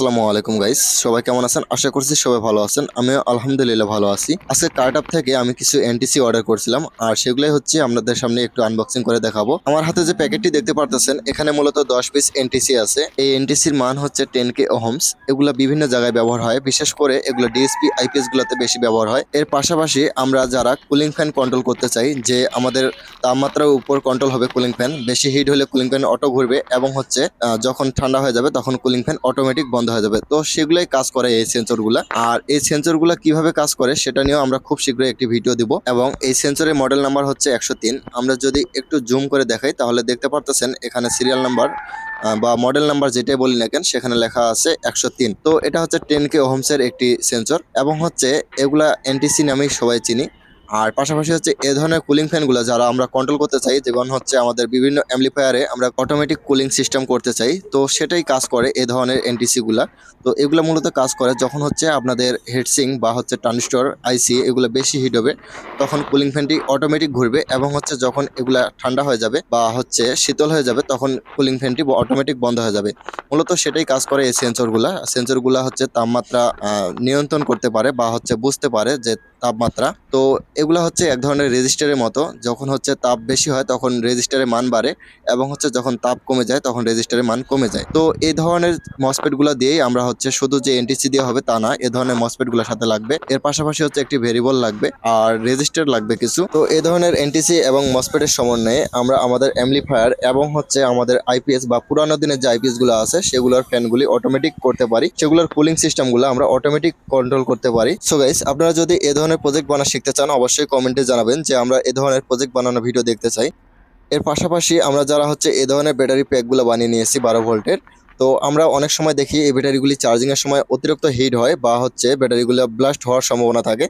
আসসালামু আলাইকুম গাইস, সবাই কেমন আছেন? আশা করছি সবাই ভালো আছেন। আমিও আলহামদুলিল্লাহ ভালো আছি। আজকে কার্টআপ থেকে আমি কিছু এনটিসি অর্ডার করছিলাম, আর সেগুলোই হচ্ছে আপনাদের সামনে একটু আনবক্সিং করে দেখাবো। আমার হাতে যে প্যাকেটটি দেখতে পারতেছেন, এখানে মূলত 10 পিস এনটিসি আছে। এই এনটিসির মান হচ্ছে 10K ওহমস। এগুলা বিভিন্ন জায়গায় ব্যবহার হয়, বিশেষ করে এগুলো ডিএসপি আইপিএস গুলোতে বেশি ব্যবহার হয়। এর পাশাপাশি আমরা যারা কুলিং ফ্যান কন্ট্রোল করতে চাই, যে আমাদের তাপমাত্রার উপর কন্ট্রোল হবে কুলিং ফ্যান, বেশি হিট হলে কুলিং ফ্যান অটো ঘুরবে এবং হচ্ছে যখন ঠান্ডা হয়ে যাবে তখন কুলিং ফ্যান অটোমেটিক বন্ধ হয়ে যাবে। তো সেগুলাই কাজ করে এই সেন্সরগুলা। আর এই সেন্সরগুলা কিভাবে কাজ করে সেটা নিয়েও আমরা খুব শীঘ্রই একটি ভিডিও দিব। এবং এই সেন্সরের মডেল নাম্বার হচ্ছে 103। আমরা যদি একটু জুম করে দেখাই তাহলে দেখতে পারতেছেন এখানে সিরিয়াল নাম্বার বা মডেল নাম্বার যেটাই বলি না কেন সেখানে লেখা আছে 103। তো এটা হচ্ছে 10K ওহমসের একটি সেন্সর এবং হচ্ছে এগুলা এনটিসি নামেই সবাই চিনি। আর পাশাপাশি হচ্ছে এ ধরনের কুলিং ফ্যানগুলো যারা আমরা কন্ট্রোল করতে চাই, যেমন হচ্ছে আমাদের বিভিন্ন অ্যাম্পলিফায়ারে আমরা অটোমেটিক কুলিং সিস্টেম করতে চাই, তো সেটাই কাজ করে এ ধরনের এনটিসি গুলা। তো এগুলো মূলত কাজ করে যখন হচ্ছে আপনাদের হিটসিং বা হচ্ছে ট্রানজিস্টর আইসি এগুলো বেশি হিট হবে, তখন কুলিং ফ্যানটি অটোমেটিক ঘুরবে এবং হচ্ছে যখন এগুলা ঠান্ডা হয়ে যাবে বা হচ্ছে শীতল হয়ে যাবে তখন কুলিং ফ্যানটি অটোমেটিক বন্ধ হয়ে যাবে। মূলত সেটাই কাজ করে এই সেন্সরগুলা হচ্ছে তাপমাত্রা নিয়ন্ত্রণ করতে পারে বা হচ্ছে বুঝতে পারে যে তাপমাত্রা। তো এগুলা হচ্ছে এক ধরনের রেজিস্টারের মতো, যখন হচ্ছে তাপ বেশি হয় তখন রেজিস্টারের মান বাড়ে এবং হচ্ছে যখন তাপ কমে যায় তখন রেজিস্টারের মান কমে যায়। তো এই ধরনের মসফেট গুলা দিয়েই আমরা হচ্ছে শুধু যে এনটিসি দিয়ে হবে তা না, এ ধরনের মসফেট গুলোর সাথে লাগবে, এর পাশাপাশি হচ্ছে একটি ভেরিয়েবল লাগবে আর রেজিস্টার লাগবে কিছু। তো এই ধরনের এনটিসি এবং মসফেটের সমন্বয়ে আমরা আমাদের অ্যাম্পলিফায়ার এবং হচ্ছে আমাদের আইপিএস বা পুরানো দিনের যে আইপিএস গুলো আছে সেগুলোর ফ্যানগুলি অটোমেটিক করতে পারি, সেগুলোর কুলিং সিস্টেম গুলো আমরা অটোমেটিক কন্ট্রোল করতে পারি। সো গাইস, আপনারা যদি এ ধরনের প্রজেক্ট বানানো শিখতে চান অবশ্যই কমেন্টে জানাবেন যে আমরা এ ধরনের প্রজেক্ট বানানোর ভিডিও দেখতে চাই। এর পাশাপাশি আমরা যারা হচ্ছে এ ধরনের ব্যাটারি প্যাকগুলো বানিয়ে নিয়েছি 12 ভোল্টের, তো আমরা অনেক সময় দেখি এই ব্যাটারিগুলি চার্জিং এর সময় অতিরিক্ত হিট হয় বা হচ্ছে ব্যাটারিগুলো ব্লাস্ট হওয়ার সম্ভাবনা থাকে।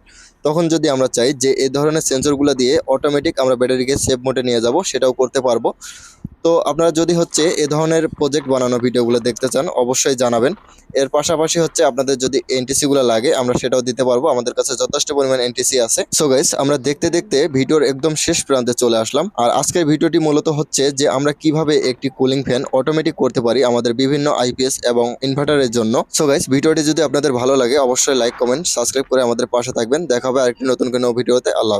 তখন যদি আমরা চাই যে এই ধরনের সেন্সরগুলো দিয়ে অটোমেটিক আমরা ব্যাটারিকে সেভ মোডে নিয়ে যাব, সেটাও করতে পারবো। তো আপনারা যদি হচ্ছে এ ধরনের প্রজেক্ট বানানো ভিডিওগুলো দেখতে চান অবশ্যই জানাবেন। এর পাশাপাশি হচ্ছে আপনাদের যদি এনটিসি গুলো লাগে আমরা সেটাও দিতে পারবো, আমাদের কাছে যথেষ্ট পরিমাণ এনটিসি আছে। সো গাইস, আমরা দেখতে দেখতে ভিডিওর একদম শেষ প্রান্তে চলে আসলাম। আর আজকের ভিডিওটি মূলত হচ্ছে যে আমরা কিভাবে একটি কুলিং ফ্যান অটোমেটিক করতে পারি আমাদের বিভিন্ন আইপিএস এবং ইনভার্টারের জন্য। সো গাইস, ভিডিওটি যদি আপনাদের ভালো লাগে অবশ্যই লাইক কমেন্ট সাবস্ক্রাইব করে আমাদের পাশে থাকবেন। দেখা হবে আরেকটি নতুন কোনো ভিডিওতে। আল্লাহ হাফেজ।